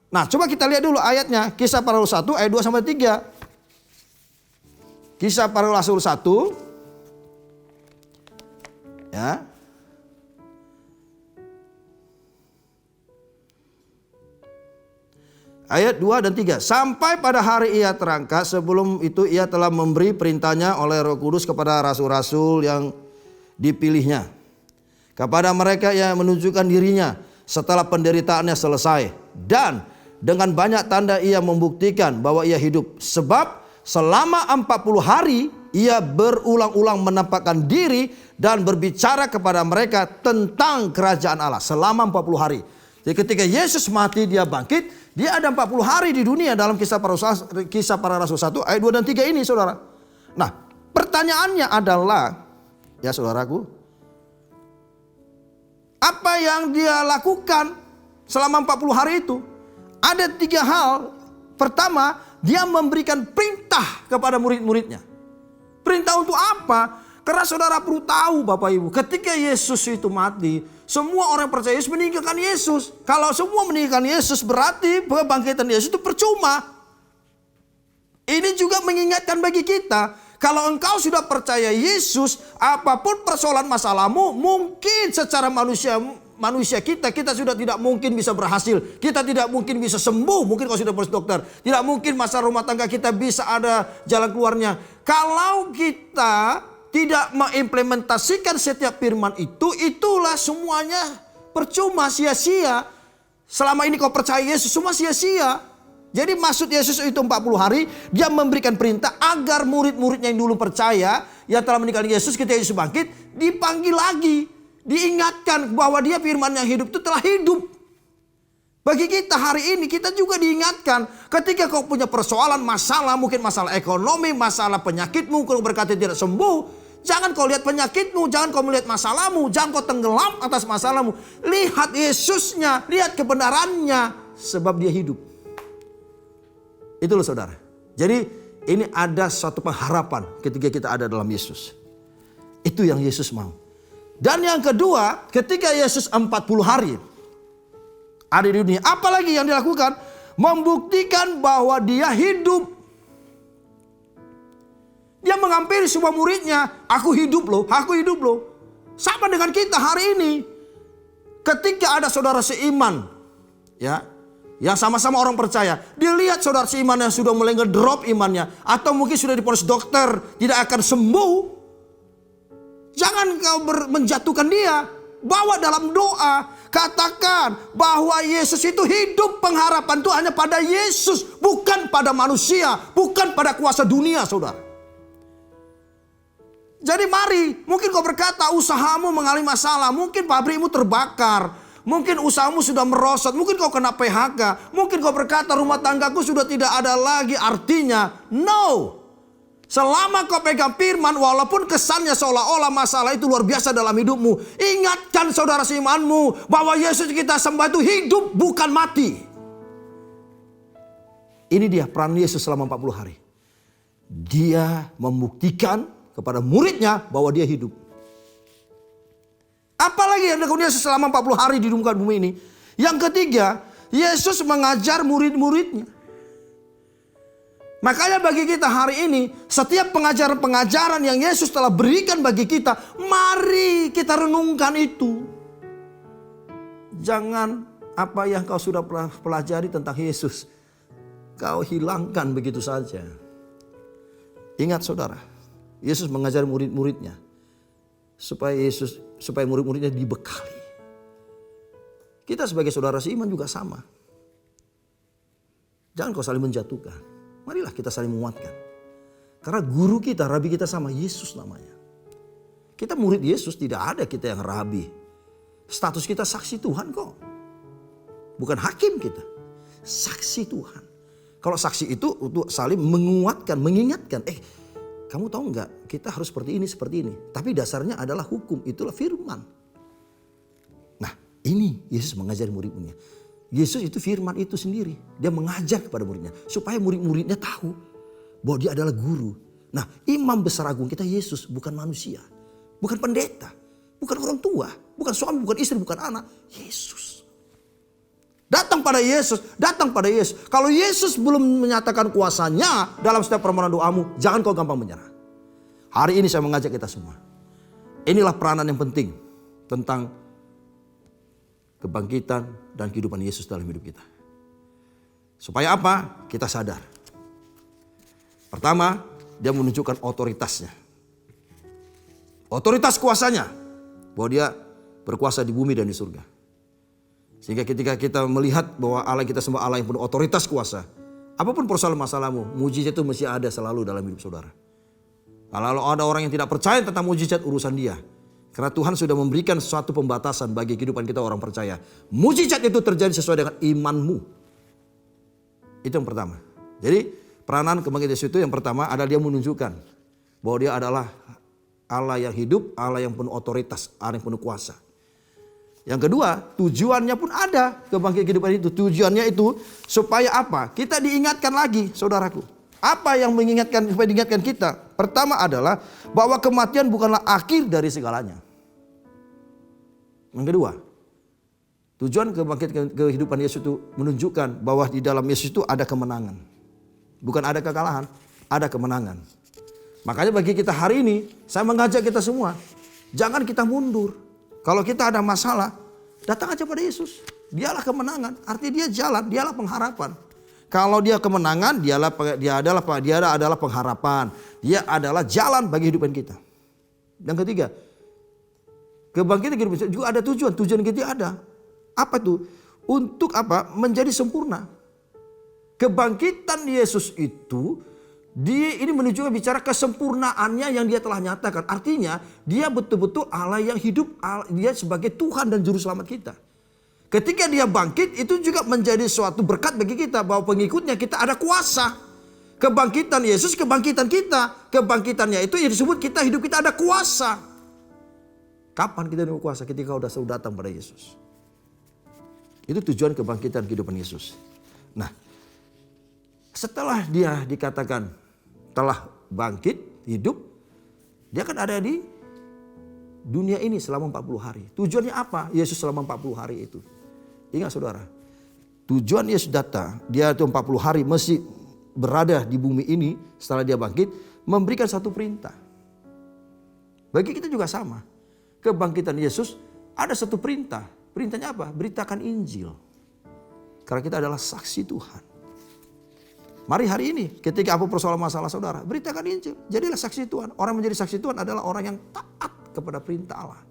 Nah coba kita lihat dulu ayatnya, Kisah Para Rasul 1 ayat 2-3. Kisah Para Rasul 1. Ya. Ayat 2 dan 3. Sampai pada hari ia terangkat, sebelum itu ia telah memberi perintahnya oleh Roh Kudus kepada rasul-rasul yang dipilihnya. Kepada mereka ia menunjukkan dirinya setelah penderitaannya selesai. Dan dengan banyak tanda ia membuktikan bahwa ia hidup. Sebab selama 40 hari ia berulang-ulang menampakkan diri dan berbicara kepada mereka tentang kerajaan Allah. Selama 40 hari. Jadi ketika Yesus mati dia bangkit. Dia ada 40 hari di dunia dalam kisah para rasul 1 ayat 2 dan 3 ini saudara. Nah pertanyaannya adalah ya saudaraku. Apa yang dia lakukan selama 40 hari itu? Ada 3 hal. Pertama, dia memberikan perintah kepada murid-muridnya. Perintah untuk apa? Karena saudara perlu tahu Bapak Ibu, ketika Yesus itu mati, semua orang percaya Yesus meninggalkan Yesus. Kalau semua meninggalkan Yesus berarti kebangkitan Yesus itu percuma. Ini juga mengingatkan bagi kita, kalau engkau sudah percaya Yesus, apapun persoalan masalahmu, mungkin secara manusia kita sudah tidak mungkin bisa berhasil. Kita tidak mungkin bisa sembuh. Mungkin kalau sudah dokter. Tidak mungkin masalah rumah tangga kita bisa ada jalan keluarnya. Kalau kita tidak mengimplementasikan setiap firman itu, itulah semuanya percuma, sia-sia. Selama ini kau percaya Yesus, semua sia-sia. Jadi maksud Yesus itu 40 hari, dia memberikan perintah agar murid-muridnya yang dulu percaya, yang telah meninggalkan Yesus ketika Yesus bangkit, dipanggil lagi. Diingatkan bahwa dia firman yang hidup itu telah hidup. Bagi kita hari ini kita juga diingatkan, ketika kau punya persoalan, masalah, mungkin masalah ekonomi, masalah penyakitmu, kau berkata tidak sembuh, jangan kau lihat penyakitmu, jangan kau melihat masalahmu, jangan kau tenggelam atas masalahmu. Lihat Yesusnya, lihat kebenarannya, sebab dia hidup. Itu loh saudara. Jadi ini ada suatu pengharapan ketika kita ada dalam Yesus. Itu yang Yesus mau. Dan yang kedua, ketika Yesus 40 hari ada di dunia, apalagi yang dilakukan? Membuktikan bahwa dia hidup. Dia menghampiri semua muridnya, aku hidup loh, aku hidup loh. Sama dengan kita hari ini. Ketika ada saudara seiman, ya, yang sama-sama orang percaya, dia lihat saudara seiman yang sudah mulai ngedrop imannya, atau mungkin sudah diponis dokter tidak akan sembuh, jangan kau menjatuhkan dia. Bawa dalam doa, katakan bahwa Yesus itu hidup. Pengharapan itu hanya pada Yesus, bukan pada manusia, bukan pada kuasa dunia, saudara. Jadi mari, mungkin kau berkata usahamu mengalami masalah, mungkin pabrikmu terbakar, mungkin usahamu sudah merosot, mungkin kau kena PHK, mungkin kau berkata rumah tanggaku sudah tidak ada lagi artinya. No. Selama kau pegang firman, walaupun kesannya seolah-olah masalah itu luar biasa dalam hidupmu, ingatkan saudara seimanmu bahwa Yesus kita sembah itu hidup, bukan mati. Ini dia peran Yesus selama 40 hari. Dia membuktikan kepada muridnya bahwa dia hidup. Apalagi yang dilakukan Yesus selama 40 hari di muka bumi ini. Yang ketiga, Yesus mengajar murid-muridnya. Makanya bagi kita hari ini, setiap pengajaran-pengajaran yang Yesus telah berikan bagi kita, mari kita renungkan itu. Jangan apa yang kau sudah pelajari tentang Yesus, kau hilangkan begitu saja. Ingat saudara, Yesus mengajar murid-muridnya supaya murid-muridnya dibekali. Kita sebagai saudara seiman juga sama. Jangan kau saling menjatuhkan. Marilah kita saling menguatkan. Karena guru kita, rabi kita sama, Yesus namanya. Kita murid Yesus, tidak ada kita yang rabi. Status kita saksi Tuhan kok. Bukan hakim kita. Saksi Tuhan. Kalau saksi itu untuk saling menguatkan, mengingatkan. Kamu tahu nggak? Kita harus seperti ini, seperti ini. Tapi dasarnya adalah hukum, itulah firman. Nah ini Yesus mengajari murid-muridnya. Yesus itu firman itu sendiri. Dia mengajar kepada muridnya. Supaya murid-muridnya tahu bahwa dia adalah guru. Nah imam besar agung kita Yesus, bukan manusia. Bukan pendeta. Bukan orang tua. Bukan suami, bukan istri, bukan anak. Yesus. Datang pada Yesus, datang pada Yesus. Kalau Yesus belum menyatakan kuasanya dalam setiap permohonan doamu, jangan kau gampang menyerah. Hari ini saya mengajak kita semua. Inilah peranan yang penting tentang kebangkitan dan kehidupan Yesus dalam hidup kita. Supaya apa? Kita sadar. Pertama, dia menunjukkan otoritasnya. Otoritas kuasanya. Bahwa dia berkuasa di bumi dan di surga. Sehingga ketika kita melihat bahwa Allah kita sembah Allah yang penuh otoritas kuasa. Apapun persoalan masalahmu, mujizat itu mesti ada selalu dalam hidup saudara. Kalau ada orang yang tidak percaya tentang mujizat, urusan dia. Karena Tuhan sudah memberikan suatu pembatasan bagi kehidupan kita orang percaya. Mujizat itu terjadi sesuai dengan imanmu. Itu yang pertama. Jadi peranan kebangkitan Yesus itu yang pertama adalah dia menunjukkan bahwa dia adalah Allah yang hidup, Allah yang penuh otoritas, Allah yang penuh kuasa. Yang kedua, tujuannya pun ada kebangkitan kehidupan itu. Tujuannya itu supaya apa? Kita diingatkan lagi, saudaraku. Apa yang mengingatkan supaya diingatkan kita? Pertama adalah bahwa kematian bukanlah akhir dari segalanya. Yang kedua, tujuan kebangkitan kehidupan Yesus itu menunjukkan bahwa di dalam Yesus itu ada kemenangan. Bukan ada kekalahan, ada kemenangan. Makanya bagi kita hari ini, saya mengajak kita semua, jangan kita mundur. Kalau kita ada masalah, datang aja pada Yesus. Dialah kemenangan, artinya dia jalan, dialah pengharapan. Kalau dia kemenangan, dia adalah pengharapan. Dia adalah jalan bagi kehidupan kita. Yang ketiga, kebangkitan kehidupan juga ada tujuan. Tujuan kita ada. Apa itu? Untuk apa? Menjadi sempurna. Kebangkitan Yesus itu, dia ini menunjukkan bicara kesempurnaannya yang dia telah nyatakan. Artinya dia betul-betul Allah yang hidup. Dia sebagai Tuhan dan Juru Selamat kita. Ketika dia bangkit itu juga menjadi suatu berkat bagi kita. Bahwa pengikutnya kita ada kuasa. Kebangkitan Yesus, kebangkitan kita. Kebangkitannya itu yang disebut kita hidup kita ada kuasa. Kapan kita ada kuasa? Ketika sudah datang pada Yesus. Itu tujuan kebangkitan kehidupan Yesus. Nah, setelah dia dikatakan telah bangkit, hidup, dia akan ada di dunia ini selama 40 hari. Tujuannya apa? Yesus selama 40 hari itu. Ingat saudara, tujuan Yesus datang, dia itu 40 hari mesti berada di bumi ini setelah dia bangkit, memberikan satu perintah. Bagi kita juga sama. Kebangkitan Yesus ada satu perintah. Perintahnya apa? Beritakan Injil. Karena kita adalah saksi Tuhan. Mari hari ini ketika apa persoalan masalah saudara, beritakan Injil. Jadilah saksi Tuhan. Orang menjadi saksi Tuhan adalah orang yang taat kepada perintah Allah.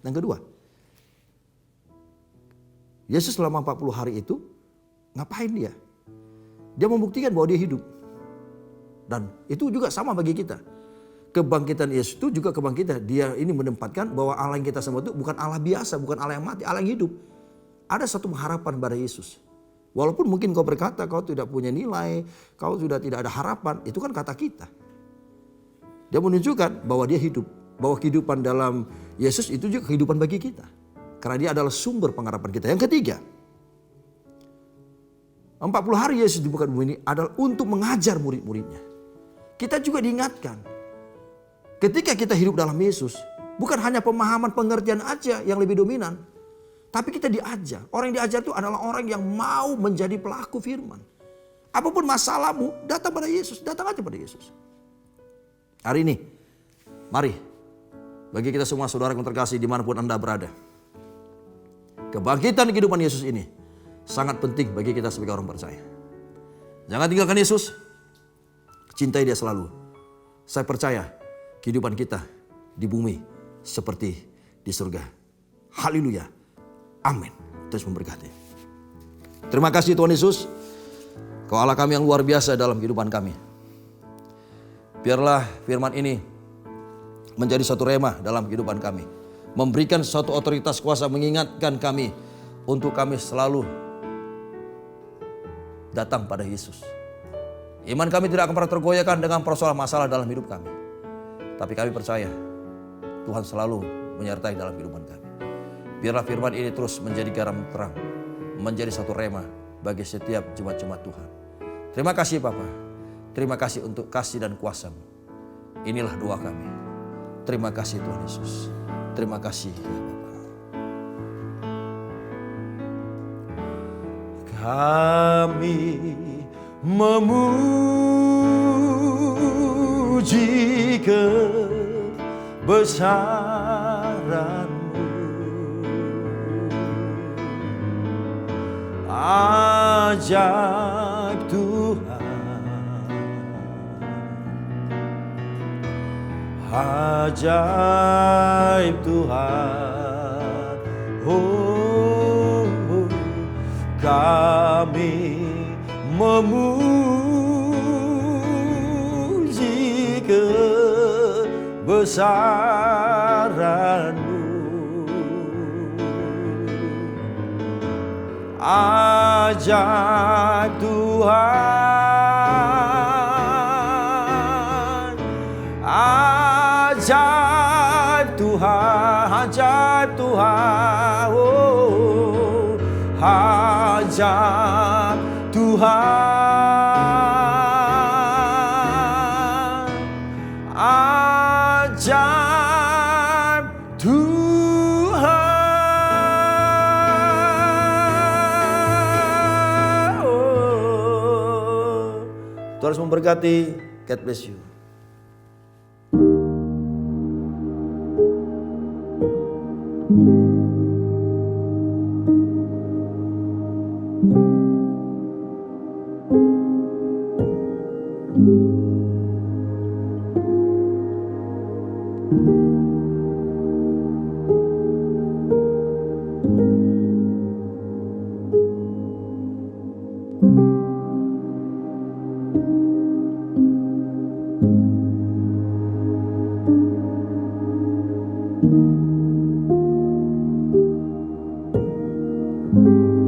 Yang kedua, Yesus selama 40 hari itu ngapain dia? Dia membuktikan bahwa dia hidup. Dan itu juga sama bagi kita. Kebangkitan Yesus itu juga kebangkitan. Dia ini menempatkan bahwa Allah yang kita sembah itu bukan Allah biasa, bukan Allah yang mati, Allah yang hidup. Ada satu pengharapan pada Yesus. Walaupun mungkin kau berkata kau tidak punya nilai, kau sudah tidak ada harapan, itu kan kata kita. Dia menunjukkan bahwa dia hidup, bahwa kehidupan dalam Yesus itu juga kehidupan bagi kita. Karena dia adalah sumber pengharapan kita. Yang ketiga, 40 hari Yesus di muka bumi ini adalah untuk mengajar murid-muridnya. Kita juga diingatkan, ketika kita hidup dalam Yesus, bukan hanya pemahaman pengertian aja yang lebih dominan. Tapi kita diajar. Orang yang diajar itu adalah orang yang mau menjadi pelaku firman. Apapun masalahmu, datang pada Yesus. Datang aja pada Yesus. Hari ini, mari. Bagi kita semua saudara yang terkasih dimanapun Anda berada. Kebangkitan kehidupan Yesus ini sangat penting bagi kita sebagai orang percaya. Jangan tinggalkan Yesus. Cintai dia selalu. Saya percaya kehidupan kita di bumi seperti di surga. Haleluya. Amin. Terus memberkati. Terima kasih Tuhan Yesus. Kau Allah kami yang luar biasa dalam kehidupan kami. Biarlah firman ini menjadi satu rema dalam kehidupan kami. Memberikan suatu otoritas kuasa mengingatkan kami untuk kami selalu datang pada Yesus. Iman kami tidak akan pernah tergoyahkan dengan persoalan masalah dalam hidup kami. Tapi kami percaya Tuhan selalu menyertai dalam kehidupan kami. Biarlah firman ini terus menjadi garam terang, menjadi satu rema bagi setiap jemaat-jemaat Tuhan. Terima kasih Bapa, terima kasih untuk kasih dan kuasa-Mu. Inilah doa kami. Terima kasih Tuhan Yesus. Terima kasih ya Bapa. Kami memuji kebesaran-Mu. Ajaib Tuhan, ajaib Tuhan. Oh, kami memuji kebesaran-Mu. Ajaib Tuhan, ajaib Tuhan, ajaib Tuhan. Oh, ajaib Tuhan, ajaib Tuhan. Oh. Tuhan Yesus memberkati. God bless you. Thank you.